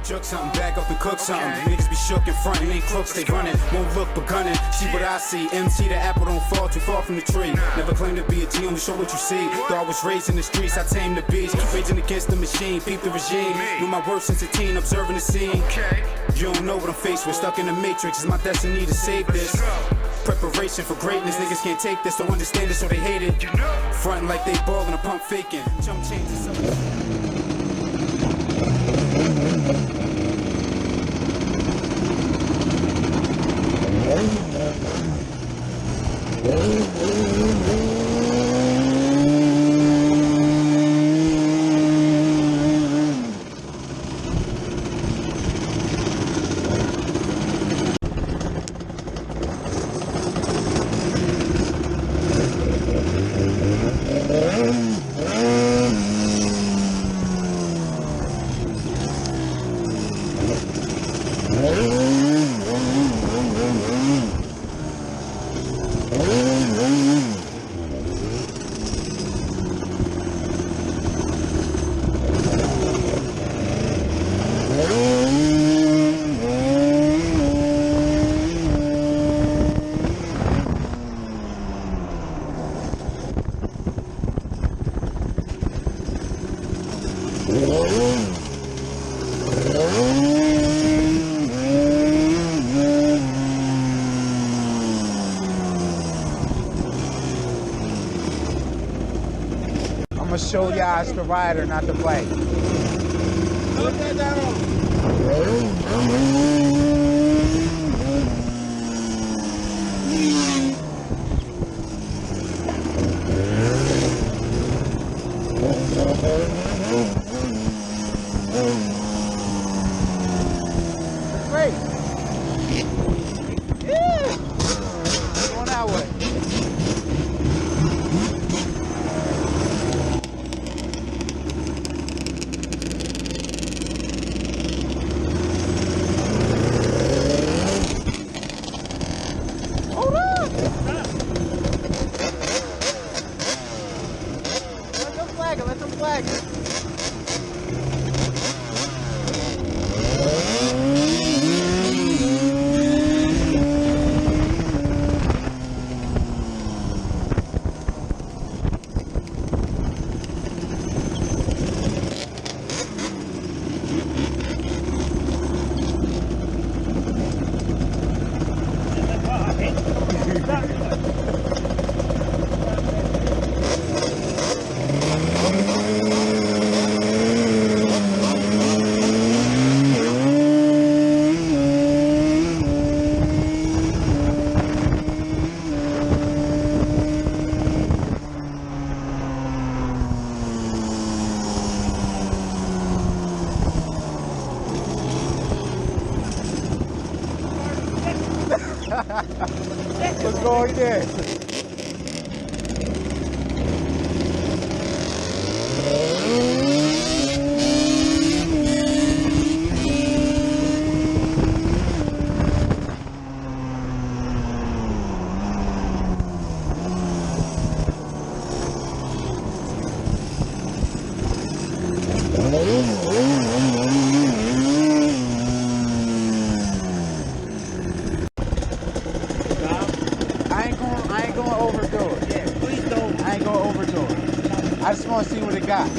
Jerk something back up and cook something. Niggas be shook in front and ain't crooks, they running. Won't look but gunning. See what I see. MC, the apple don't fall too far from the tree. Never claim to be a G, only show what you see. Though I was raised in the streets, I tamed the beast. Raging against the machine, peep the regime. Knew my worth since a teen, observing the scene. You don't know what I'm faced with. Stuck in the matrix, it's my destiny to save this. Preparation for greatness, niggas can't take this, don't understand it, so they hate it. Frontin' like they ballin' a pump faking. Jump changes up. I'm gonna show y'all it's the rider, not the bike. Put that down. Great. Yeah. Going that way. Hold on. Let them flag it. Let them flag it. Let's go again. I ain't gonna overdo it. Yeah, please don't. I ain't gonna overdo it. I just wanna see what it got.